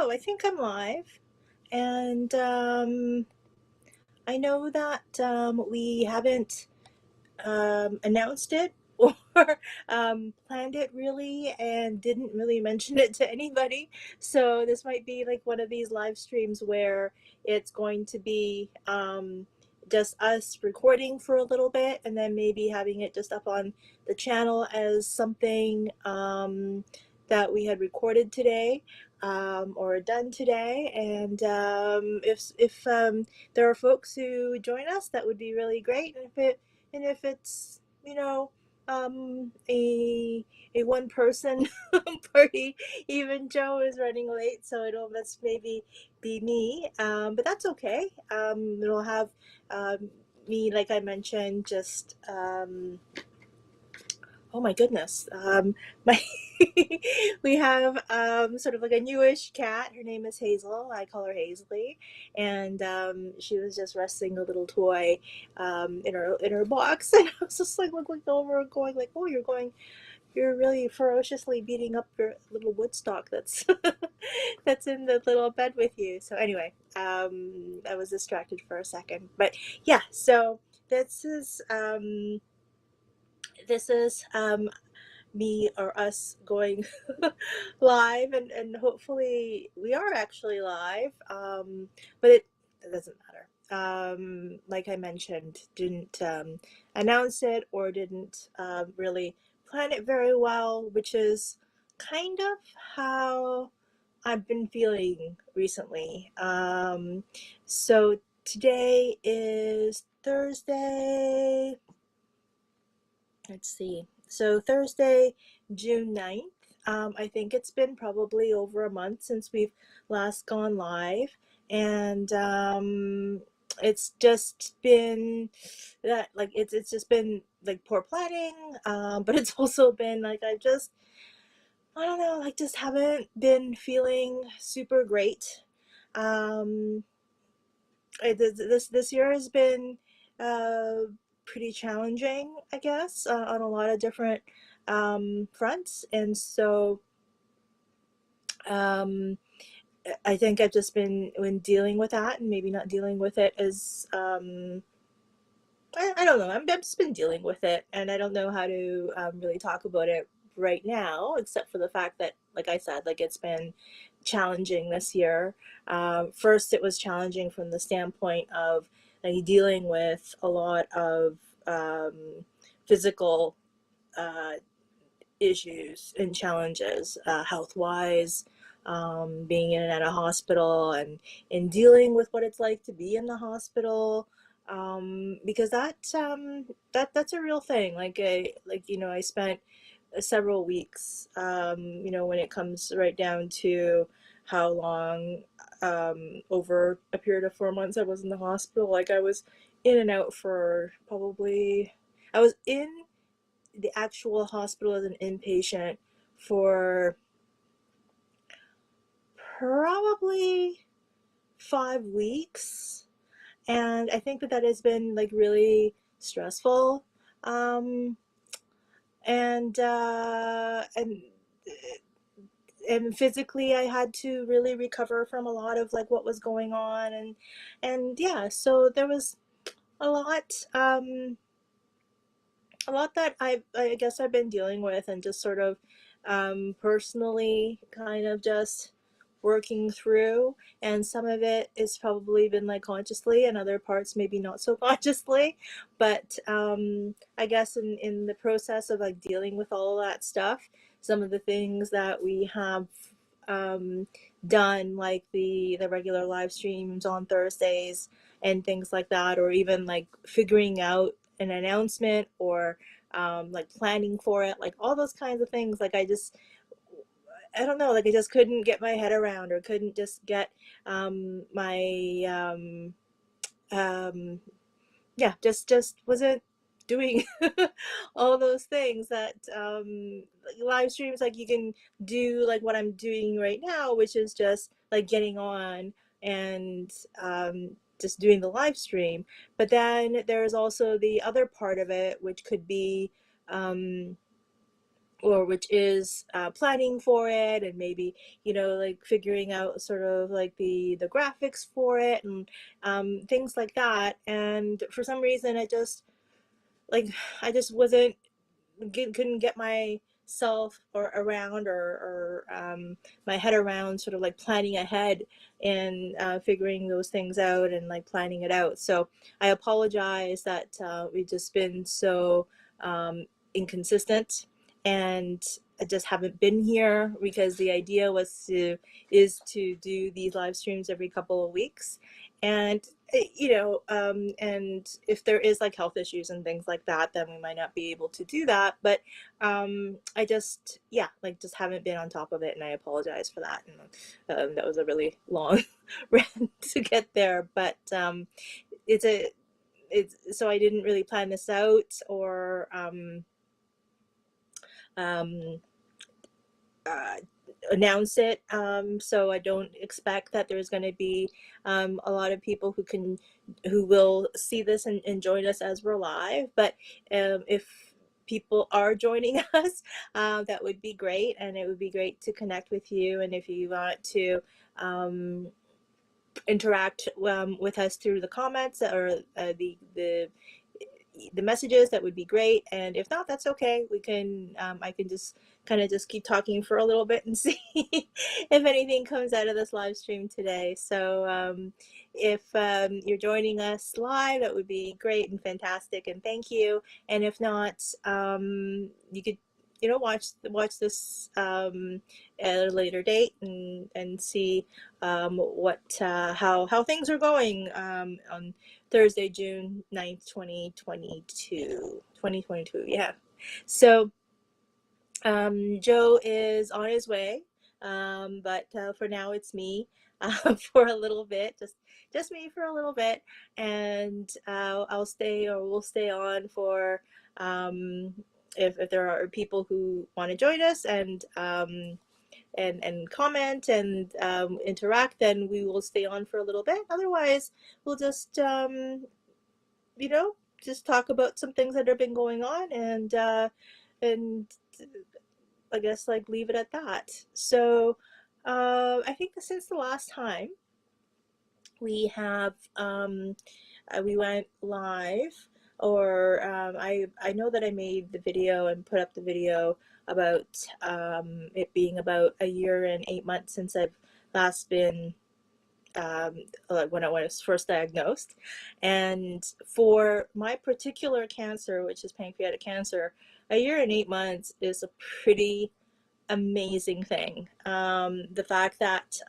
Oh, I think I'm live. And I know that we haven't announced it or planned it really and didn't really mention it to anybody. So this might be like one of these live streams where it's going to be just us recording for a little bit and then maybe having it just up on the channel as something that we had recorded today. Or done today, and if there are folks who join us, that would be really great. And if it's a one person party, even Joe is running late, so it'll must maybe be me, but that's okay. It'll have me, like I mentioned, just oh my goodness. My we have sort of like a newish cat. Her name is Hazel. I call her Hazley, and she was just resting a little toy in her box, and I was just like looking over and going like, "Oh, you're really ferociously beating up your little Woodstock that's that's in the little bed with you." So anyway, I was distracted for a second, but yeah. So this is um, this is me or us going live, and hopefully we are actually live, but it doesn't matter. Like I mentioned, didn't announce it or didn't really plan it very well, which is kind of how I've been feeling recently. So today is Thursday. Let's see. So Thursday, June 9th. I think it's been probably over a month since we've last gone live. And it's just been that, like, it's just been like poor planning. But it's also been like I don't know, like just haven't been feeling super great. Um, this year has been uh, pretty challenging, I guess, on a lot of different fronts, and so um, I think I've just been when dealing with that, and maybe not dealing with it as I don't know. I've just been dealing with it, and I don't know how to really talk about it right now, except for the fact that, like I said, like it's been challenging this year. First, it was challenging from the standpoint of like dealing with a lot of physical uh, issues and challenges, health wise, being in and out of hospital, and in dealing with what it's like to be in the hospital. Because that's a real thing. I spent several weeks. When it comes right down to how long, over a period of 4 months I was in the hospital. Like I was in and out for probably. I was in the actual hospital as an inpatient for probably 5 weeks, and I think that has been like really stressful, um, and physically I had to really recover from a lot of like what was going on, and yeah, so there was a lot um, a lot that I guess I've been dealing with, and just sort of personally kind of just working through. And some of it is probably been like consciously, and other parts maybe not so consciously. But I guess in the process of like dealing with all of that stuff, some of the things that we have um, done, like the regular live streams on Thursdays and things like that, or even like figuring out an announcement, or like planning for it, like all those kinds of things. Like I don't know, like I just couldn't get my head around, or couldn't just get my um, yeah, just wasn't doing all those things that live streams, like you can do like what I'm doing right now, which is just like getting on and just doing the live stream. But then there's also the other part of it, which could be um, or which is planning for it, and maybe, like figuring out sort of like the graphics for it, and things like that. And for some reason like I just wasn't couldn't get myself or around, or my head around sort of like planning ahead, and figuring those things out, and like planning it out. So I apologize that we've just been so um, inconsistent, and I just haven't been here, because the idea is to do these live streams every couple of weeks. And and if there is like health issues and things like that, then we might not be able to do that. But I just, yeah, like just haven't been on top of it, and I apologize for that. And that was a really long rant to get there, but it's a it's so I didn't really plan this out, or um, uh, announce it. So I don't expect that there's going to be a lot of people who will see this and join us as we're live. But if people are joining us, that would be great, and it would be great to connect with you. And if you want to interact with us through the comments, or the messages, that would be great. And if not, that's okay. We can I can just kind of just keep talking for a little bit and see if anything comes out of this live stream today. So if you're joining us live, that would be great and fantastic, and thank you. And if not, you could watch this at a later date, and see what how things are going on Thursday, June 9th, 2022. Yeah. So Joe is on his way, but for now it's me for a little bit, just me for a little bit, and we'll stay on for if there are people who want to join us, and comment, and interact, then we will stay on for a little bit. Otherwise, we'll you know, just talk about some things that have been going on, and I guess like leave it at that. So I think since the last time we have we went live, or I know that I made the video and put up the video about it being about a year and 8 months since I've last been when I was first diagnosed. And for my particular cancer, which is pancreatic cancer, a year and 8 months is a pretty amazing thing. The fact that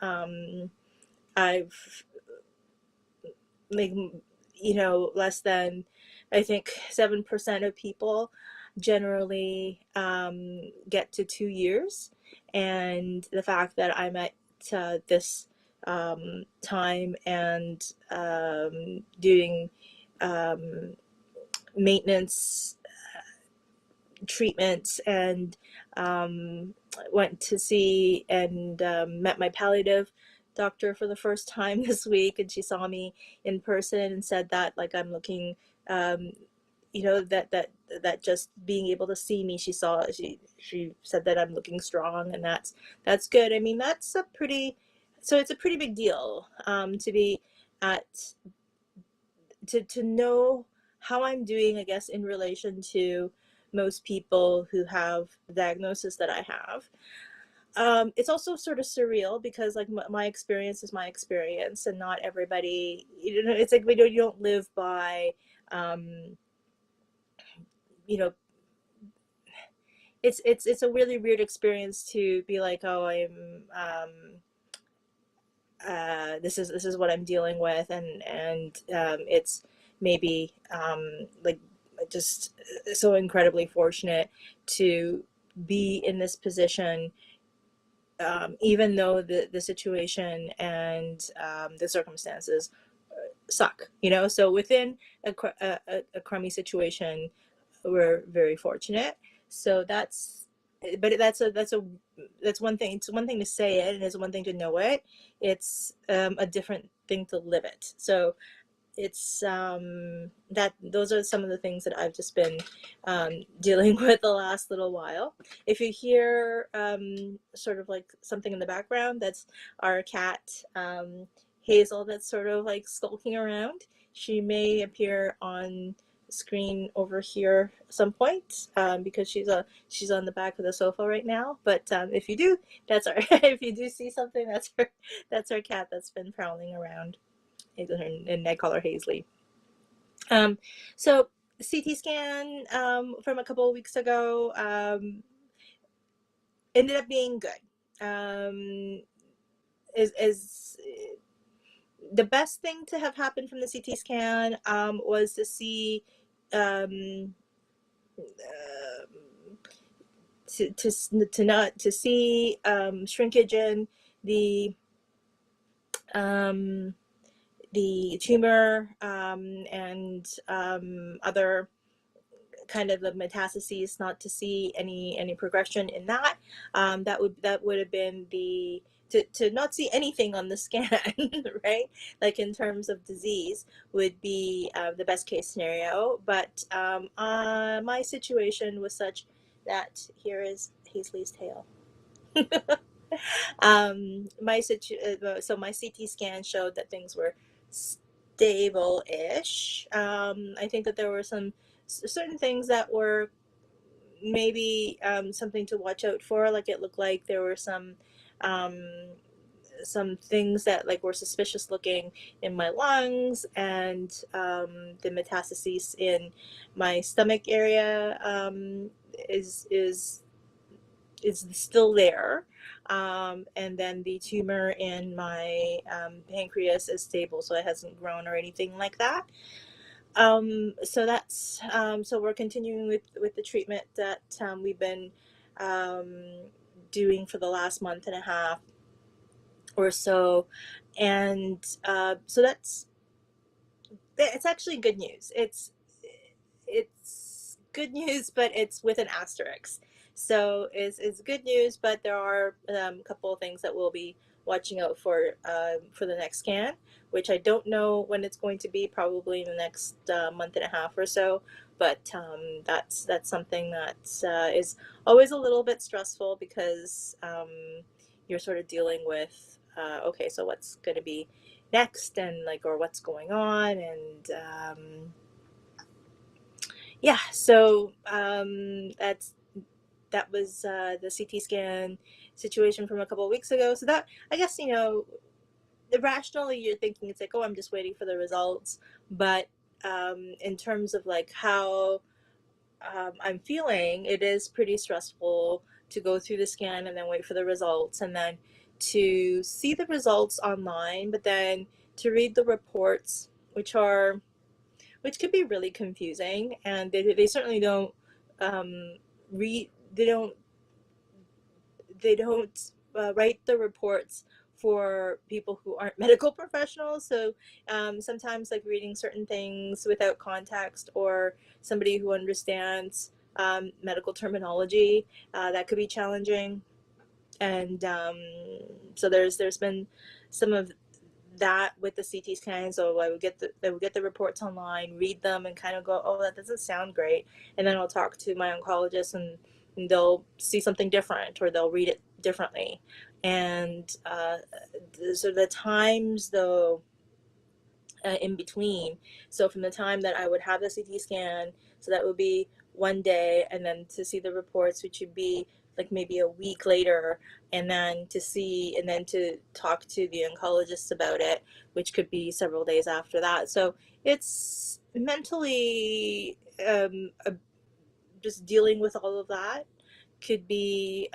I've like less than, I think, 7% of people generally get to 2 years, and the fact that I'm at this time, and doing maintenance treatments, and went to see and met my palliative doctor for the first time this week, and she saw me in person and said that like I'm looking um, that just being able to see me, she said that I'm looking strong, and that's good. I mean, that's a pretty so it's a pretty big deal to be at to know how I'm doing, I guess, in relation to most people who have the diagnosis that I have. It's also sort of surreal, because like my experience is my experience, and not everybody, it's like you don't live by, you know, it's a really weird experience to be like, oh, this is what I'm dealing with, and it's maybe like just so incredibly fortunate to be in this position, even though the situation and the circumstances suck, so within a crummy situation, we're very fortunate. So but that's one thing. It's one thing to say it, and it's one thing to know it. It's a different thing to live it. So it's that those are some of the things that I've just been dealing with the last little while. If you hear sort of like something in the background, that's our cat Hazel, that's sort of like skulking around. She may appear on screen over here at some point because she's on the back of the sofa right now. But if you do, that's our if you do see something, that's our cat that's been prowling around, and I call her Hazley. Um, so CT scan from a couple of weeks ago ended up being good. Is the best thing to have happened from the CT scan was to see um, not to see shrinkage in the um, the tumor and other kind of the metastases, not to see any progression in that. That would have been the to not see anything on the scan, right? Like in terms of disease, would be the best case scenario. But my situation was such that here is Hazley's tail. So my CT scan showed that things were stable-ish. I think that there were some certain things that were maybe something to watch out for. Like it looked like there were um, some things that like were suspicious looking in my lungs, and the metastases in my stomach area is still there. And then the tumor in my pancreas is stable, so it hasn't grown or anything like that. So that's so we're continuing with the treatment that we've been doing for the last month and a half or so, and so that's it's actually good news. It's good news, but it's with an asterisk. So it's good news, but there are a couple of things that we'll be watching out for the next scan, which I don't know when it's going to be. Probably in the next month and a half or so. But that's something that is always a little bit stressful because you're sort of dealing with okay, so what's going to be next, and like, or what's going on, and yeah, so that was the CT scan situation from a couple of weeks ago. So that, I guess, rationally you're thinking it's like, oh, I'm just waiting for the results. But in terms of like how I'm feeling, it is pretty stressful to go through the scan and then wait for the results, and then to see the results online, but then to read the reports, which could be really confusing, and they certainly don't read they don't write the reports for people who aren't medical professionals. So sometimes like reading certain things without context, or somebody who understands medical terminology, that could be challenging. And so there's been some of that with the CT scans. So I would get the reports online, read them, and kind of go, oh, that doesn't sound great. And then I'll talk to my oncologist, and they'll see something different, or they'll read it differently. And so the times though in between, so from the time that I would have the CT scan, so that would be one day, and then to see the reports, which would be like maybe a week later, and then to talk to the oncologist about it, which could be several days after that. So it's mentally just dealing with all of that could be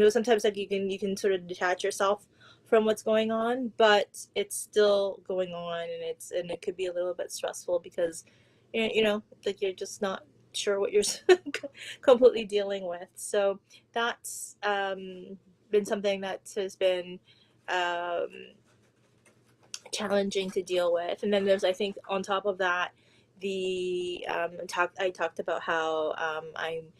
sometimes like you can sort of detach yourself from what's going on, but it's still going on, and it could be a little bit stressful because like you're just not sure what you're completely dealing with. So that's been something that has been um, challenging to deal with. And then there's, I think, on top of that, the I talked about how I'm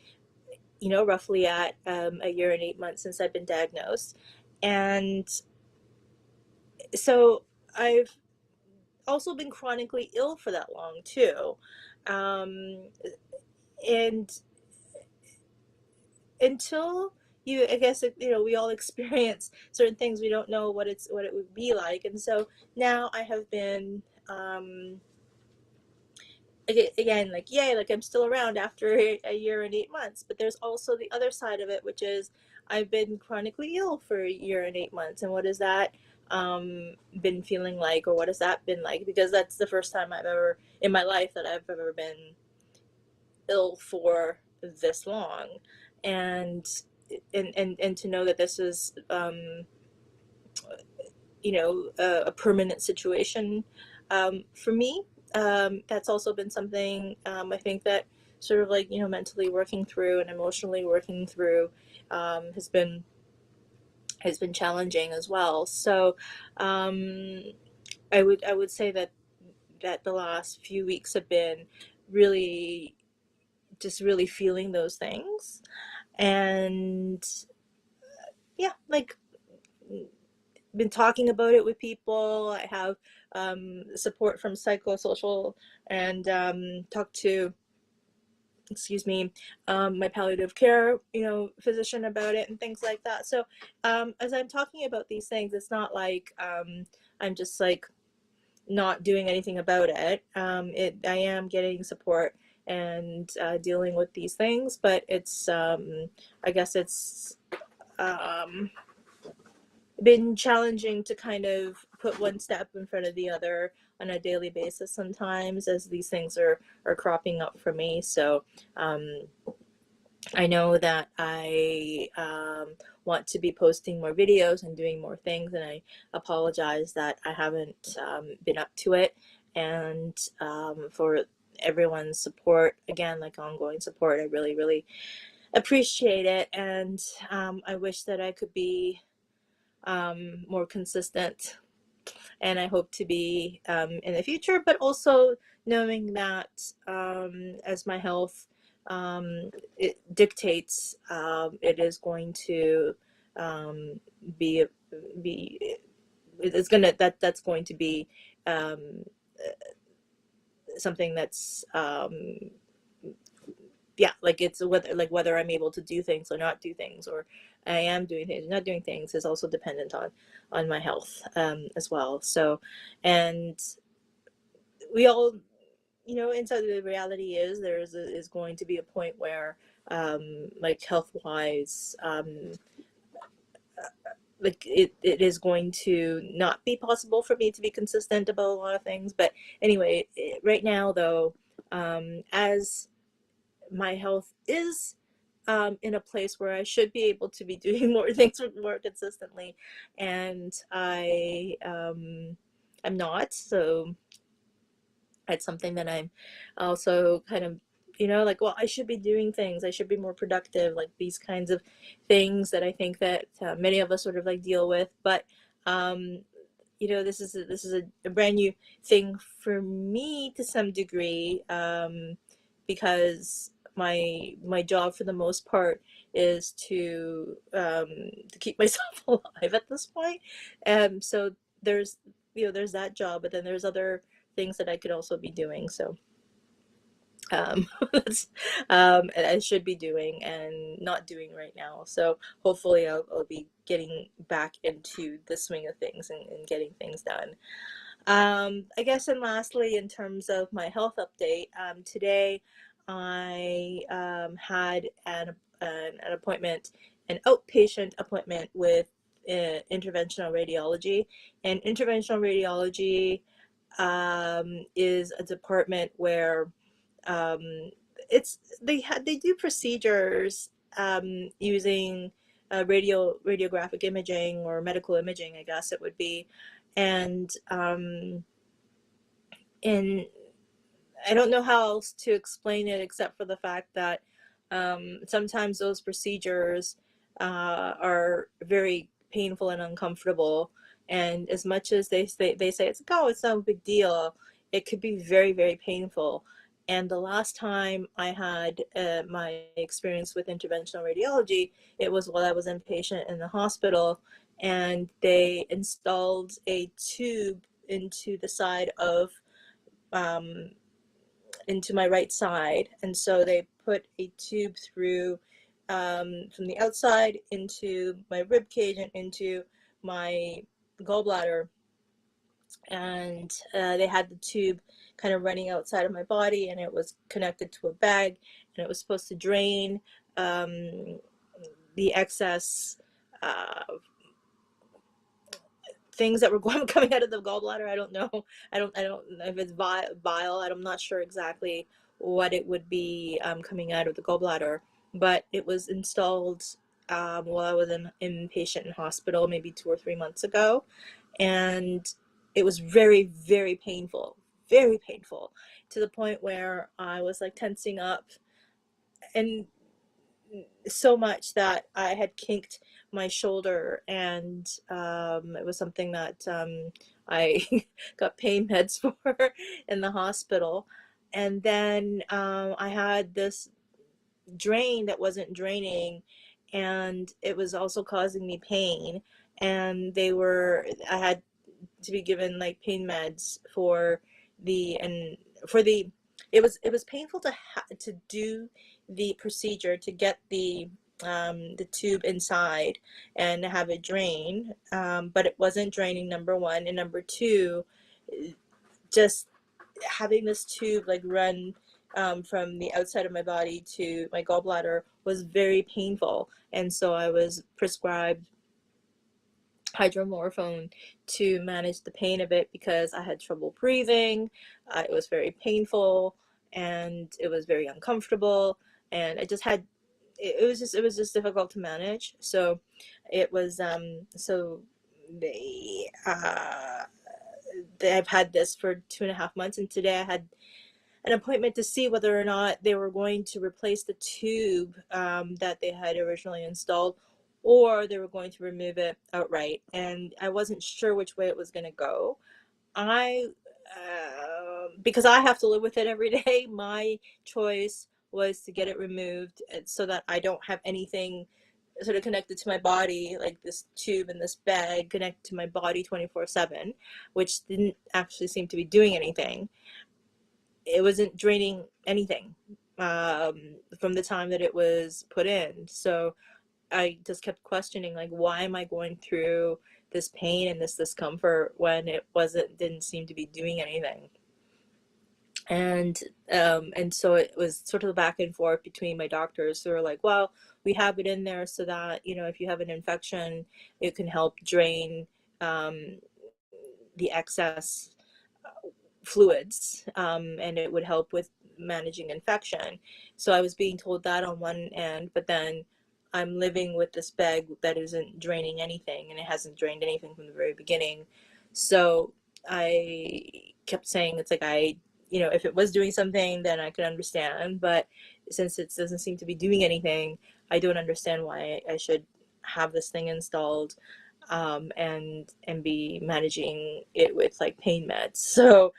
roughly at a year and 8 months since I've been diagnosed. And so I've also been chronically ill for that long too. Um, and until you, I guess, we all experience certain things, we don't know what it would be like. And so now I have been, again, like, yay, like I'm still around after a year and 8 months. But there's also the other side of it, which is I've been chronically ill for a year and 8 months. And what has that been feeling like, or what has that been like? Because that's the first time I've ever in my life that I've ever been ill for this long. And and to know that this is a permanent situation for me. That's also been something, I think, that sort of like, mentally working through and emotionally working through has been challenging as well. So um, I would say that the last few weeks have been really just really feeling those things. And yeah, like, been talking about it with people. I have support from psychosocial, and talked to, excuse me, my palliative care, physician about it and things like that. So as I'm talking about these things, it's not like I'm just like not doing anything about it. I am getting support and dealing with these things, but it's I guess it's um, been challenging to kind of put one step in front of the other on a daily basis sometimes, as these things are cropping up for me. So um, I know that I want to be posting more videos and doing more things, and I apologize that I haven't been up to it. And for everyone's support, again, like ongoing support, I really, really appreciate it. And I wish that I could be more consistent, and I hope to be in the future, but also knowing that as my health it dictates, it is going to um, be be it's gonna that's going to be um, something that's yeah, like it's whether I'm able to do things or not do things, or I am doing things or not doing things, is also dependent on my health as well. So, and we all, inside the reality is is going to be a point where like health wise, like it is going to not be possible for me to be consistent about a lot of things. But anyway, right now though, as my health is in a place where I should be able to be doing more things more consistently, and I'm not. So it's something that I'm also kind of, like, well, I should be doing things. I should be more productive, like these kinds of things that I think that many of us sort of like deal with. But um, this is a brand new thing for me to some degree, because my job for the most part is to keep myself alive at this point. So there's there's that job, but then there's other things that I could also be doing. So that's and I should be doing and not doing right now. So hopefully I'll be getting back into the swing of things, and getting things done. I guess, and lastly, in terms of my health update, today I had an appointment, an outpatient appointment with interventional radiology. And interventional radiology is a department where um, they do procedures using radiographic imaging, or medical imaging, I guess it would be. And in I don't know how else to explain it except for the fact that sometimes those procedures are very painful and uncomfortable. And as much as they say it's like, oh, it's no big deal, it could be very, very painful. And the last time I had my experience with interventional radiology, it was while I was inpatient in the hospital, and they installed a tube into the side of um, into my right side, and so they put a tube through from the outside into my rib cage and into my gallbladder, and they had the tube kind of running outside of my body, and it was connected to a bag, and it was supposed to drain um, the excess uh, things that were going coming out of the gallbladder. I don't know. I don't know if it's bile. I'm not sure exactly what it would be coming out of the gallbladder, but it was installed while I was in inpatient in hospital maybe 2 or 3 months ago, and it was very, very painful to the point where I was like tensing up, and so much that I had kinked my shoulder, and it was something that I got pain meds for in the hospital. And then I had this drain that wasn't draining, and it was also causing me pain. And I had to be given like pain meds for the and for the it was painful to do the procedure to get the tube inside and have it drain, but it wasn't draining, number one, and number two, just having this tube like run from the outside of my body to my gallbladder was very painful, and so I was prescribed hydromorphone to manage the pain of it because I had trouble breathing. It was very painful, and it was very uncomfortable, and I just had it was just difficult to manage. So it was so they I've had this for 2.5 months, and today I had an appointment to see whether or not they were going to replace the tube that they had originally installed, or they were going to remove it outright. And I wasn't sure which way it was going to go. I, because I have to live with it every day, my choice was to get it removed so that I don't have anything sort of connected to my body, like this tube and this bag connected to my body 24/7, which didn't actually seem to be doing anything. It wasn't draining anything from the time that it was put in. So I just kept questioning, like, why am I going through this pain and this discomfort when it didn't seem to be doing anything? And and so it was sort of a back and forth between my doctors who were like, well, we have it in there so that, if you have an infection, it can help drain um, the excess fluids, and it would help with managing infection. So I was being told that on one end, but then I'm living with this bag that isn't draining anything, and it hasn't drained anything from the very beginning. So I kept saying, it's like, if it was doing something, then I could understand. But since it doesn't seem to be doing anything, I don't understand why I should have this thing installed, and be managing it with like pain meds. So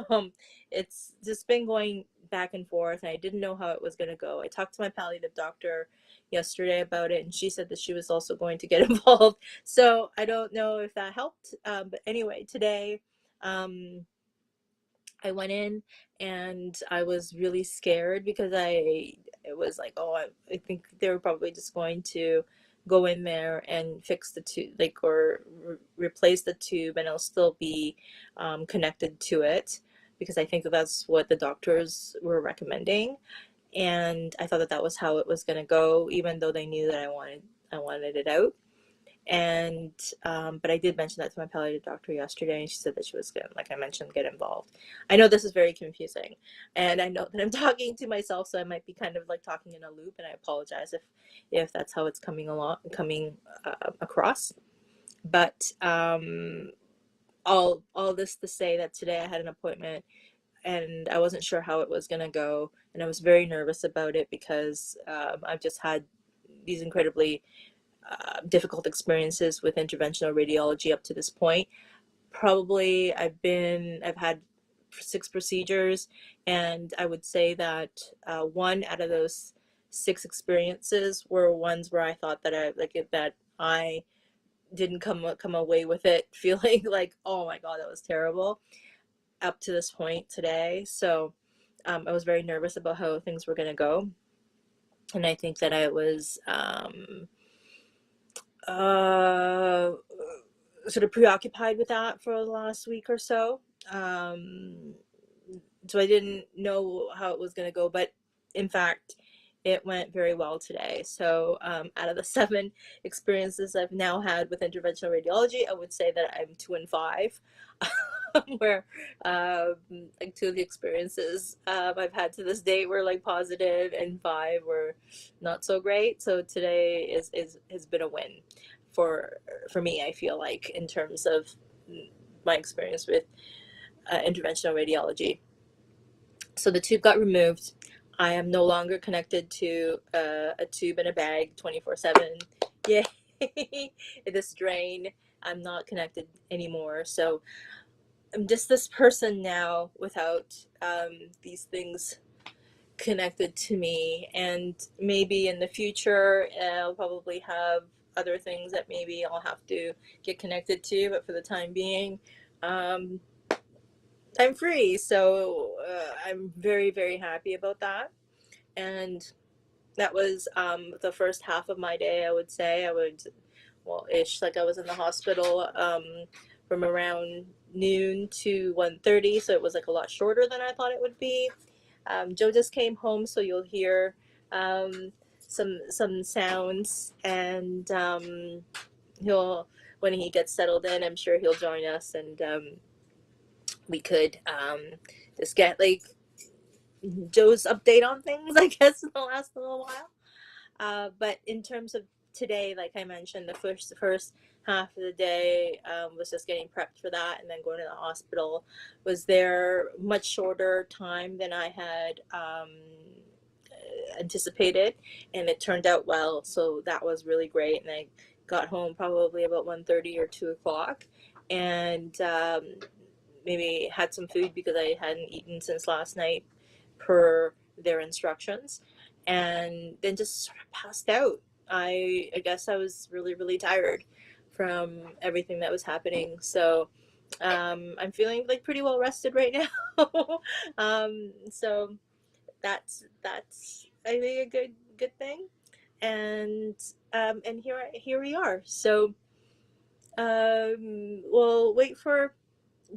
um, it's just been going back and forth, and I didn't know how it was going to go. I talked to my palliative doctor yesterday about it, and she said that she was also going to get involved. So I don't know if that helped. But anyway, today I went in, and I was really scared because it was like, oh, I think they were probably just going to go in there and fix the tube, like, or replace the tube, and it'll still be connected to it, because I think that that's what the doctors were recommending. And I thought that that was how it was going to go, even though they knew that I wanted it out. And but I did mention that to my palliative doctor yesterday, and she said that she was gonna, like I mentioned, get involved. I know this is very confusing, and I know that I'm talking to myself, so I might be kind of like talking in a loop, and I apologize if that's how it's coming across. But all this to say that today I had an appointment, and I wasn't sure how it was gonna go, and I was very nervous about it because I've just had these incredibly difficult experiences with interventional radiology up to this point. Probably I've had 6 procedures, and I would say that one out of those 6 experiences were ones where I thought that I didn't come away with it feeling like, oh my God, that was terrible up to this point today. So I was very nervous about how things were going to go. And I think that I was uh, sort of preoccupied with that for the last week or so. Um, so I didn't know how it was going to go, but in fact, it went very well today. So, out of the 7 experiences I've now had with interventional radiology, I would say that I'm 2 and 5, where like 2 of the experiences I've had to this date were like positive, and 5 were not so great. So today is has been a win for for me. I feel like in terms of my experience with interventional radiology. So the tube got removed. I am no longer connected to a tube and a bag 24/7. Yay! This drain. I'm not connected anymore. So I'm just this person now without these things connected to me. And maybe in the future, I'll probably have other things that maybe I'll have to get connected to. But for the time being, um, I'm free. So I'm very, very happy about that. And that was the first half of my day. I would say I would, well, ish, like I was in the hospital from around noon to 1:30, so it was like a lot shorter than I thought it would be. Joe just came home, so you'll hear um, some sounds, and he'll, when he gets settled in, I'm sure he'll join us, and we could just get like Joe's update on things, I guess, in the last little while. But in terms of today, like I mentioned, the first half of the day was just getting prepped for that, and then going to the hospital. Was there much shorter time than I had anticipated, and it turned out well. So that was really great, and I got home probably about 1:30 or 2 o'clock, and maybe had some food because I hadn't eaten since last night per their instructions, and then just sort of passed out. I guess I was really, really tired from everything that was happening. So I'm feeling like pretty well rested right now. So that's I think a good thing. And here we are. So we'll wait for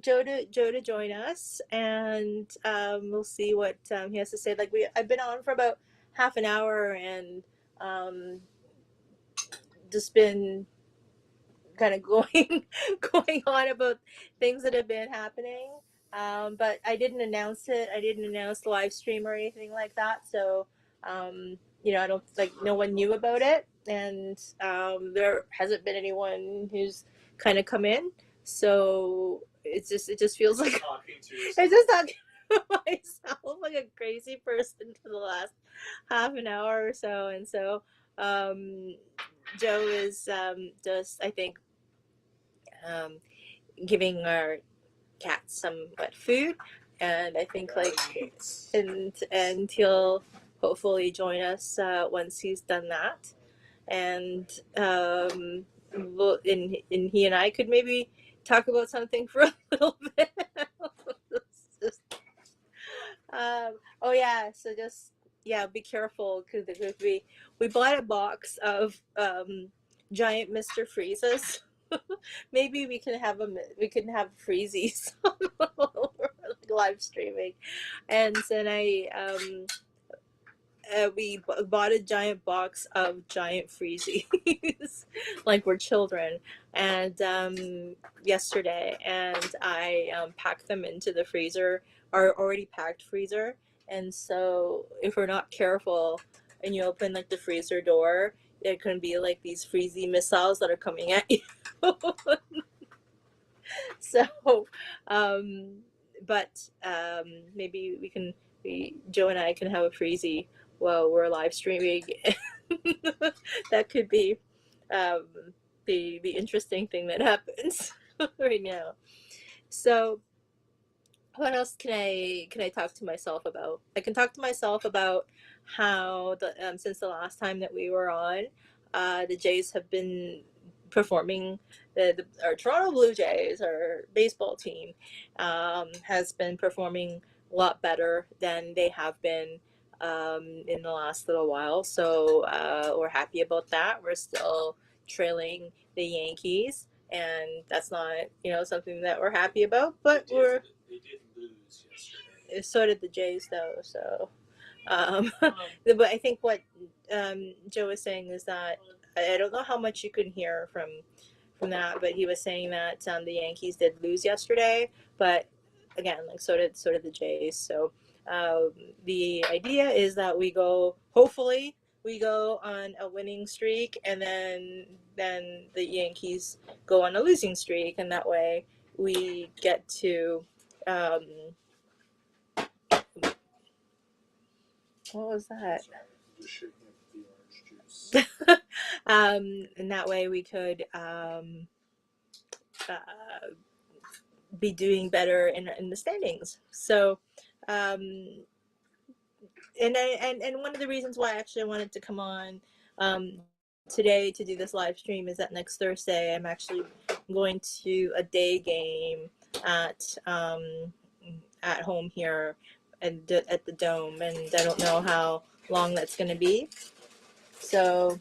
Joe to join us, and we'll see what he has to say. Like I've been on for about half an hour, and um, just been kind of going going on about things that have been happening. But I didn't announce it. I didn't announce the live stream or anything like that. So I don't, like, no one knew about it, and there hasn't been anyone who's kind of come in. So it just feels like I just talking to myself like a crazy person for the last half an hour or so, and so um, Joe is just, I think, um, giving our cats some wet food, and I think like and he'll hopefully join us once he's done that, and and he and I could maybe talk about something for a little bit. Oh yeah, so just, yeah, be careful because we bought a box of giant Mr. Freezes. Maybe we can have freezies live streaming, and then we bought a giant box of giant freezies like we're children, and yesterday, and I packed them into the freezer, our already packed freezer. And so if we're not careful and you open like the freezer door, there can be like these freezy missiles that are coming at you. So um but maybe Joe and I can have a freezy while we're live streaming. That could be um the interesting thing that happens right now. So what else can I talk to myself about? I can talk to myself about how the since the last time that we were on, the Jays have been performing. Our Toronto Blue Jays, our baseball team, has been performing a lot better than they have been in the last little while. So we're happy about that. We're still trailing the Yankees, and that's not something that we're happy about. But they did lose yesterday. so did the Jays, though. So. But I think what Joe was saying is that I don't know how much you can hear from that, but he was saying that the Yankees did lose yesterday, but again, like so did the Jays. So the idea is that hopefully we go on a winning streak, and then the Yankees go on a losing streak, and that way we get to. What was that? Sorry, I'm just shaking up the orange juice. And that way we could uh, be doing better in the standings. So, um, and one of the reasons why I actually wanted to come on today to do this live stream is that next Thursday I'm actually going to a day game at at home here at the Dome, and I don't know how long that's going to be. So,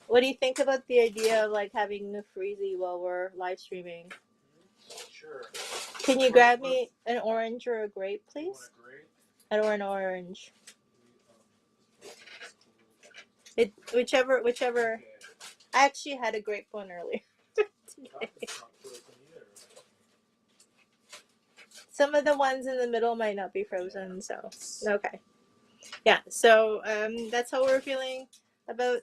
what do you think about the idea of like having a freezy while we're live streaming? Sure. Can you grab me an orange or a grape, please? Grape? Or an orange. Whichever. Okay. I actually had a grape one earlier today. It's not frozen either. Some of the ones in the middle might not be frozen, so okay. Yeah, so that's how we're feeling about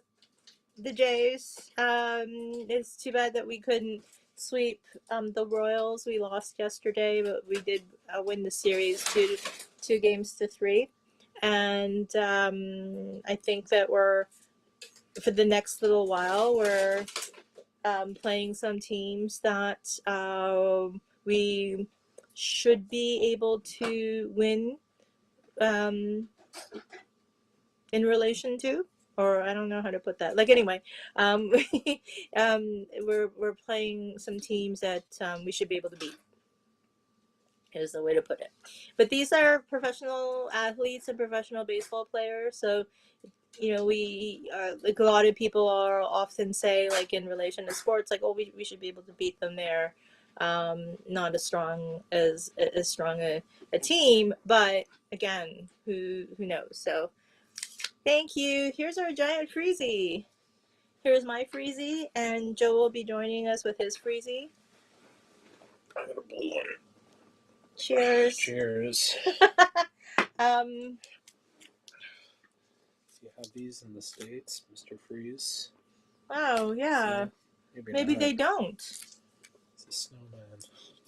the Jays. It's too bad that we couldn't sweep the Royals. We lost yesterday, but we did win the series 2-3. And I think that for the next little while, we're playing some teams that we should be able to win in relation to, or I don't know how to put that. Like anyway, we're playing some teams that we should be able to beat. Is the way to put it. But these are professional athletes and professional baseball players, so we like a lot of people are often say like in relation to sports, like we should be able to beat them. They're not as strong a team, but again, who knows? So thank you. Here's our giant freezy. Here's my freezy, and Joe will be joining us with his freezy. I'm gonna blow on it. Cheers. Cheers. um Do you have these in the States, Mr. Freeze? oh yeah, maybe they don't. It's a snowman,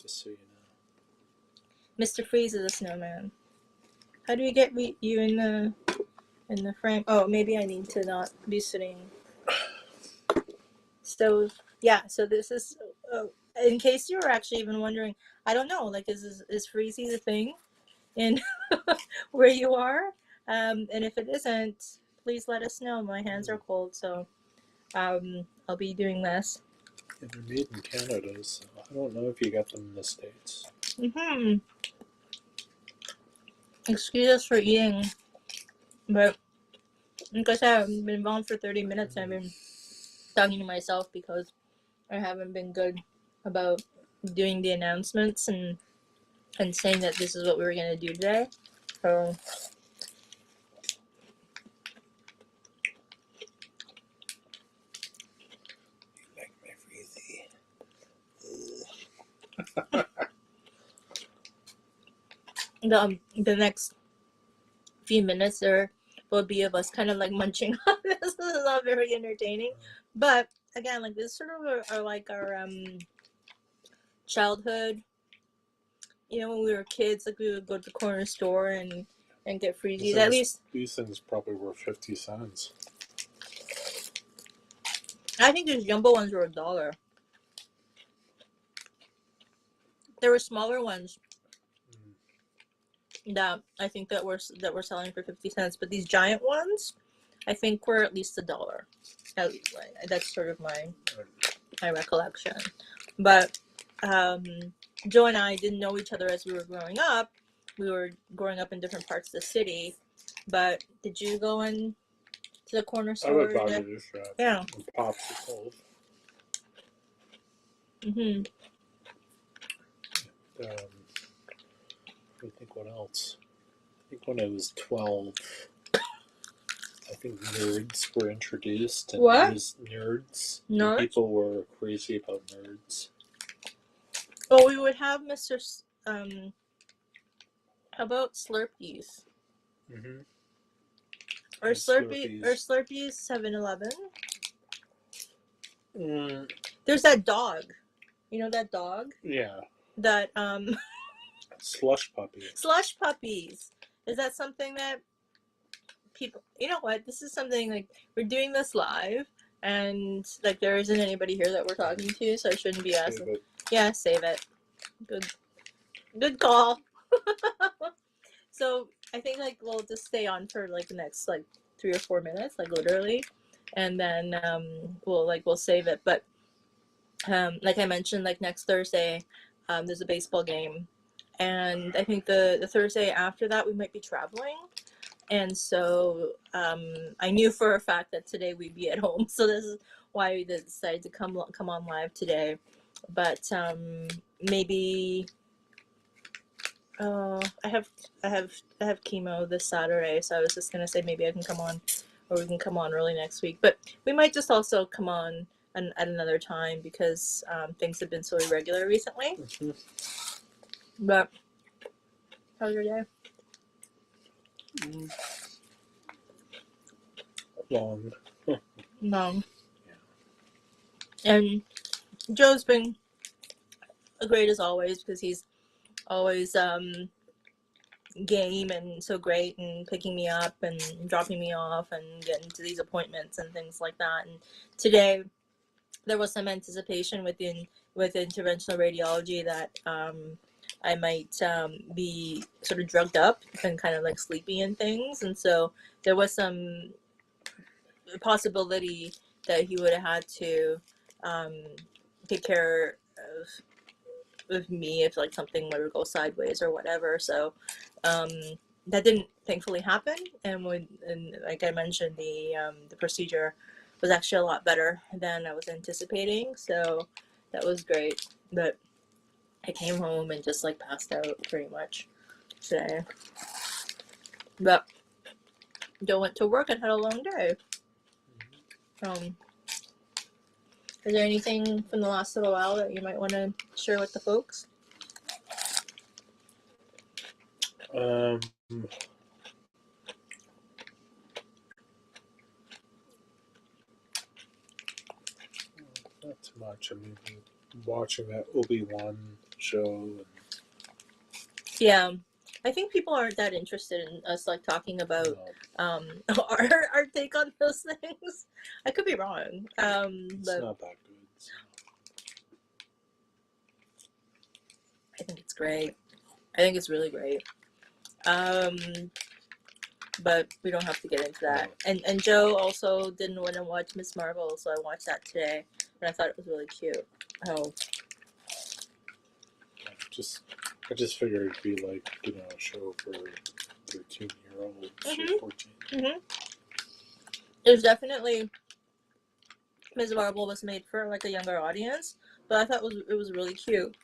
just so you know. Mr. Freeze is a snowman. How do we get you in the frame? Oh, maybe I need to not be sitting. So yeah, so this is in case you were actually even wondering. I don't know, like is Freezy the thing in where you are? And if it isn't, please let us know. My hands are cold, so I'll be doing this. Yeah, they're made in Canada, so I don't know if you got them in the States. Excuse us for eating, but like I said, I've been gone for 30 minutes. I've been talking to myself because I haven't been good about doing the announcements and saying that this is what we were going to do today. So You like my freezy? the next few minutes there will be of us kind of like munching on this. This is not very entertaining, but again, like this sort of are like our childhood. When we were kids, like we would go to the corner store and get freezies. At least these things probably were 50 cents. I think these jumbo ones were $1. There were smaller ones that I think that we're selling for 50 cents, but these giant ones I think were at least $1. That's sort of my recollection. But Joe and I didn't know each other as we were growing up. We were growing up in different parts of the city. But did you go in to the corner I would store? buy the shop. Yeah. And popsicles. Mm-hmm. I think what else? I think when I was 12, I think nerds were introduced, and What? nerds. Nerds? People were crazy about nerds. Well, we would have Mr. How about Slurpees? Mm-hmm. Or Slurpees 7-Eleven? Mm, There's that dog. You know that dog? yeah. That Slush puppy. slush puppies. Is that something that people, you know what? This is something like we're doing this live and like there isn't anybody here that we're talking to, so I shouldn't be asking. Save it. Yeah, save it. Good call. So I think like we'll just stay on for like the next like 3 or 4 minutes, like literally, and then we'll save it. But like I mentioned, like next Thursday, there's a baseball game, and I think the Thursday after that we might be traveling, and so I knew for a fact that today we'd be at home, so this is why we decided to come on live today. But maybe I have chemo this Saturday, so I was just gonna say maybe I can come on, or we can come on early next week. But we might just also come on at another time because things have been so irregular recently. Mm-hmm. But how's your day? Long. No. And Joe's been great as always because he's always game and so great and picking me up and dropping me off and getting to these appointments and things like that. And today there was some anticipation with interventional radiology that I might be sort of drugged up and kind of like sleepy and things, and so there was some possibility that he would have had to um, take care of me if like something were to go sideways or whatever. So that didn't thankfully happen, and like I mentioned, the procedure was actually a lot better than I was anticipating. So that was great. But I came home and just like passed out pretty much today. But Joe went to work and had a long day. Is there anything from the last little while that you might want to share with the folks? Not too much. I mean, watching that Obi-Wan show. And, Yeah, I think people aren't that interested in us like talking about our take on those things. I could be wrong, it's but not that good. So. I think it's great. I think it's really great. But we don't have to get into that. And Joe also didn't want to watch Miss Marvel, so I watched that today, and I thought it was really cute. Oh, I just figured it'd be like, a show for 13-year-olds or 14. Mm-hmm. There's definitely Ms. Marvel was made for like a younger audience, but I thought it was really cute,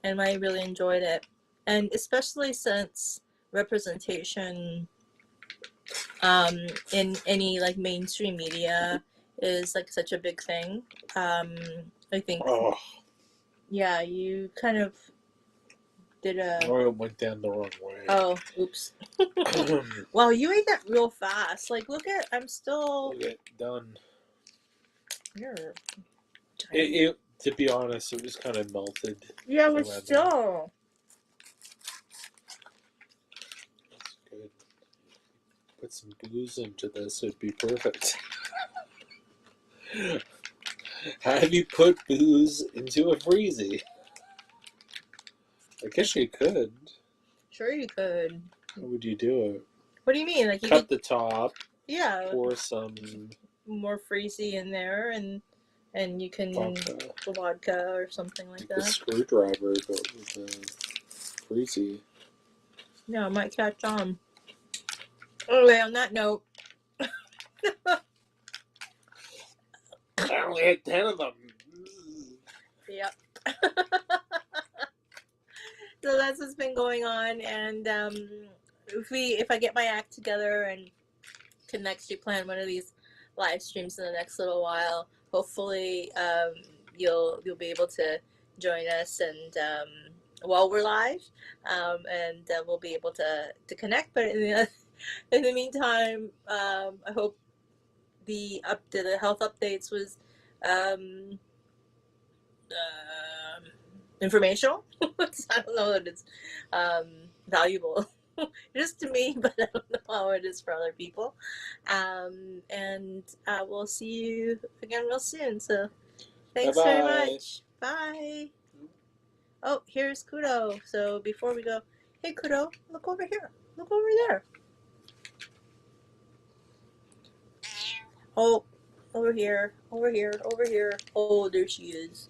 and I really enjoyed it, and especially since representation in any like mainstream media is like such a big thing. I think yeah, you kind of did a it went down the wrong way. Oh, oops. Wow, you ate that real fast. Like, I'm still. Look at done. You're to be honest, it was kind of melted. Yeah, but still. That's good. Put some booze into this, it'd be perfect. How do you put booze into a freezy? I guess you could. Sure, you could. How would you do it? What do you mean? Like, you Cut could. the top. Yeah. Pour some. more freezy in there, and you can Vodka. vodka or something like Like the that. screwdriver, but with the freezy. Yeah, I might catch on. Anyway, on that note, I only had 10 of them. yep. So that's what's been going on, and if I get my act together and can actually plan one of these live streams in the next little while, hopefully you'll be able to join us and while we're live, and we'll be able to connect. But in the meantime, I hope the health updates was um, informational. I don't know that it's valuable just to me, but I don't know how it is for other people. And we'll see you again real soon. So Bye thanks very bye. much. Bye. Oh, here's Kudo. So before we go, hey Kudo, look over here. Look over there. Oh, over here, over here, over here. Oh, there she is.